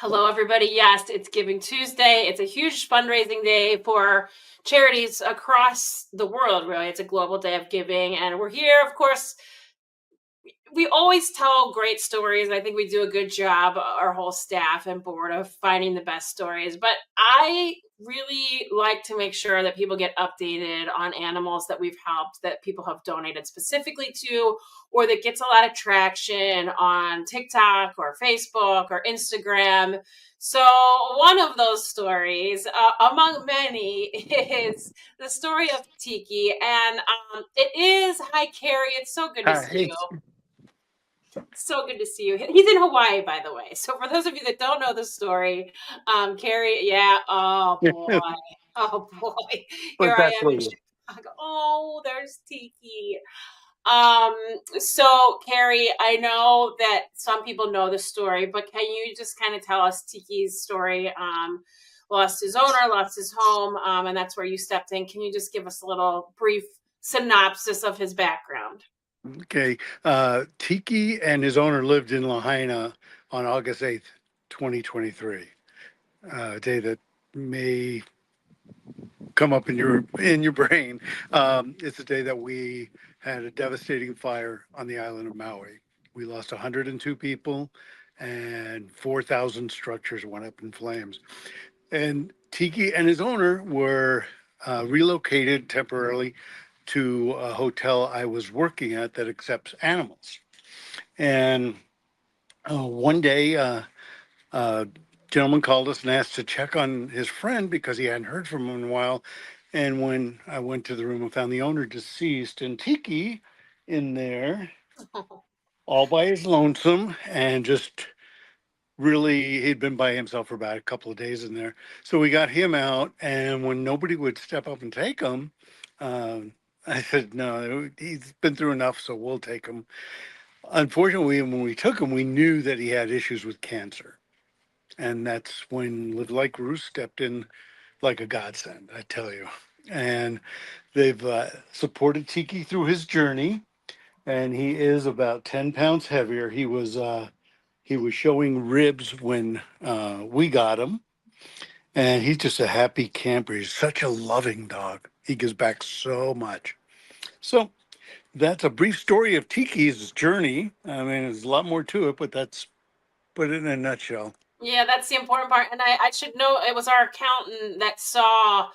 Hello, everybody. Yes, it's Giving Tuesday. It's a huge fundraising day for charities across the world, really. It's a global day of giving. And we're here, of course. We always tell great stories. I think we do a good job, our whole staff and board, of finding the best stories. But I really like to make sure that people get updated on animals that we've helped, that people have donated specifically to, or that gets a lot of traction on TikTok or Facebook or Instagram. So, one of those stories, among many, is the story of Tiki. And it is, hi, Carrie, it's so good to see Hey, you. So good to see you. He's in Hawaii, by the way. So for those of you that don't know the story, Carrie, yeah, oh boy, oh boy, here what's I that am for in you? Chicago. Oh, there's Tiki. Um, so Carrie, I know that some people know the story, but can you just kind of tell us Tiki's story? Lost his owner, lost his home, and that's where you stepped in. Can you just give us a little brief synopsis of his background? Okay. Tiki and his owner lived in Lahaina on August 8th, 2023. A day that may come up in your brain. It's a day that we had a devastating fire on the island of Maui. We lost 102 people, and 4,000 structures went up in flames. And Tiki and his owner were relocated temporarily to a hotel I was working at that accepts animals. And one day, a gentleman called us and asked to check on his friend because he hadn't heard from him in a while. And when I went to the room and found the owner deceased and Tiki in there, all by his lonesome, and just really, he'd been by himself for about a couple of days in there. So we got him out, and when nobody would step up and take him, um, I said, no, he's been through enough, so we'll take him. Unfortunately, when we took him, we knew that he had issues with cancer. And that's when Live Like Ruth stepped in like a godsend, I tell you. And they've supported Tiki through his journey, and he is about 10 pounds heavier. He was showing ribs when we got him, and he's just a happy camper. He's such a loving dog. He gives back so much. So that's a brief story of Tiki's journey. I mean, there's a lot more to it, but that's put it in a nutshell. Yeah, that's the important part. And I should know it was our accountant that saw,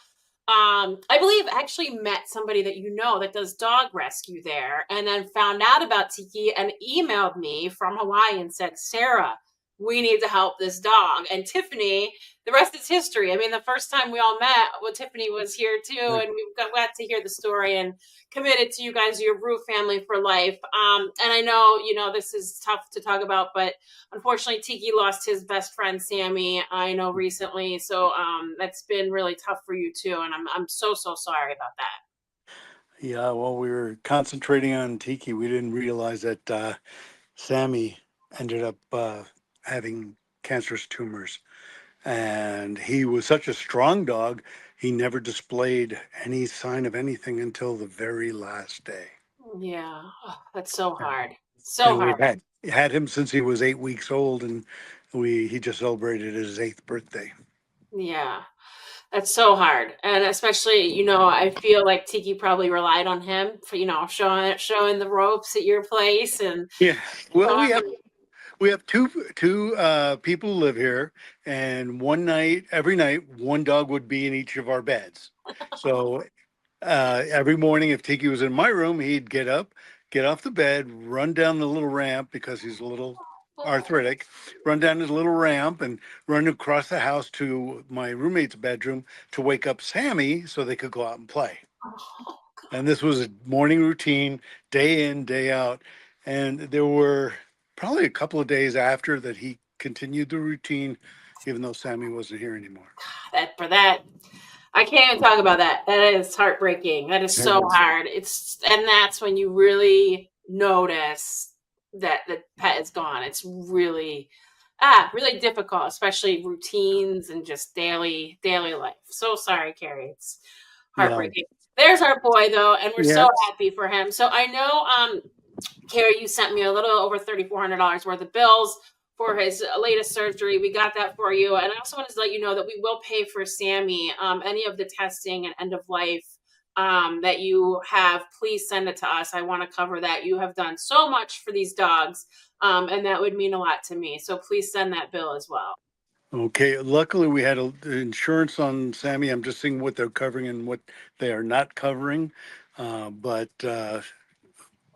I believe actually met somebody that you know that does dog rescue there, and then found out about Tiki and emailed me from Hawaii and said, Sarah, we need to help this dog. And Tiffany, the rest is history. I mean, the first time we all met, well, Tiffany was here too, and we got to hear the story and committed to you guys, your Roof family for life. And I know, this is tough to talk about, but unfortunately, Tiki lost his best friend Sammy. I know recently, so that's been really tough for you too, and I'm so sorry about that. Yeah, well, we were concentrating on Tiki. We didn't realize that Sammy ended up having cancerous tumors. And he was such a strong dog, he never displayed any sign of anything until the very last day. Yeah, oh, that's so hard, so And we hard. had him since he was 8 weeks old, and he just celebrated his eighth birthday. Yeah, that's so hard, and especially, I feel like Tiki probably relied on him for showing the ropes at your place, and Yeah. Well, we have um, we have two people who live here, and one night, every night, one dog would be in each of our beds. So every morning, if Tiki was in my room, he'd get up, get off the bed, run down the little ramp because he's a little arthritic, run down his little ramp and run across the house to my roommate's bedroom to wake up Sammy so they could go out and play. oh, And this was a morning routine, day in, day out. And there were probably a couple of days after that he continued the routine, even though Sammy wasn't here anymore. that for that. I can't even talk about that. That is heartbreaking. That is It so is. hard. And that's when you really notice that the pet is gone. It's really difficult, especially routines and just daily life. So sorry, Carrie. It's Yeah. heartbreaking. There's our boy though, and we're so Yes. happy for him. So I know Carrie, you sent me a little over $3,400 worth of bills for his latest surgery. We got that for you. And I also wanted to let you know that we will pay for Sammy any of the testing and end of life that you have. Please send it to us. I want to cover that. You have done so much for these dogs, and that would mean a lot to me. So please send that bill as well. Okay. Luckily, we had insurance on Sammy. I'm just seeing what they're covering and what they are not covering. But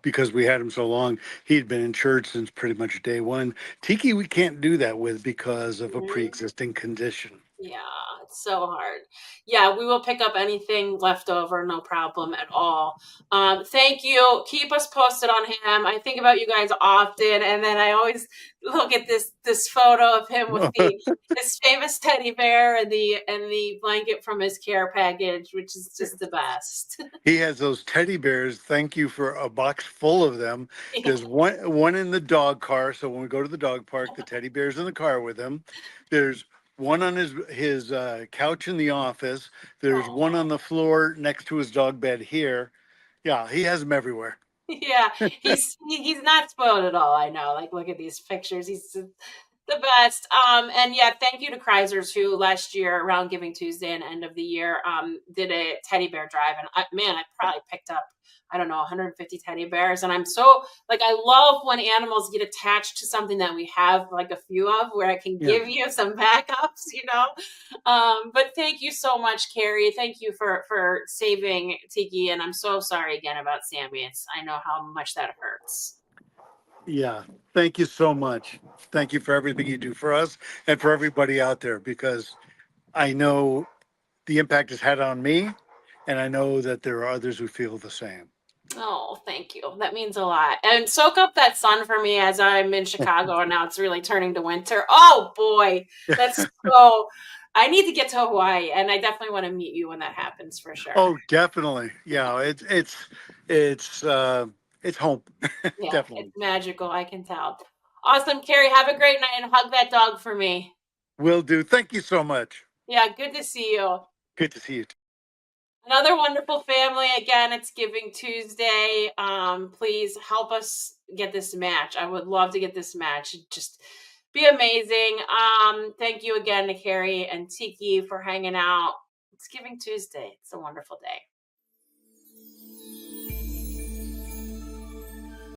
because we had him so long, he'd been insured since pretty much day one. Tiki, we can't do that with because of a pre-existing condition. Yeah, it's so hard. Yeah, we will pick up anything left over, no problem at all. Thank you. Keep us posted on him. I think about you guys often, and then I always look at this photo of him with the this famous teddy bear and the blanket from his care package, which is just the best. He has those teddy bears. Thank you for a box full of them. There's one in the dog car. So when we go to the dog park, the teddy bear's in the car with him. There's one on his couch in the office. There's one Oh. on the floor next to his dog bed here. Yeah, he has them everywhere. Yeah, he's not spoiled at all. I know. Like, look at these pictures. He's the best. And yeah, thank you to Kreisers who last year around Giving Tuesday and end of the year did a teddy bear drive, and man, I probably picked up, I don't know, 150 teddy bears. And I'm so like, I love when animals get attached to something that we have like a few of, where I can Yeah. give you some backups, you know. But thank you so much, Carrie. Thank you for saving Tiki, and I'm so sorry again about Sammy. I know how much that hurts. Yeah. Thank you so much. Thank you for everything you do for us and for everybody out there, because I know the impact it's had on me, and I know that there are others who feel the same. Oh, thank you. That means a lot. And soak up that sun for me as I'm in Chicago and now it's really turning to winter. Oh boy, that's so. I need to get to Hawaii, and I definitely want to meet you when that happens for sure. Oh, definitely. Yeah, it's home. Yeah, it's Definitely. magical. I can tell. Awesome, Carrie. Have a great night and hug that dog for me. Will do. Thank you so much. Yeah, good to see you. Good to see you. Another wonderful family. Again, it's Giving Tuesday. Please help us get this match. I would love to get this match. It'd just be amazing. Thank you again to Carrie and Tiki for hanging out. It's Giving Tuesday. It's a wonderful day.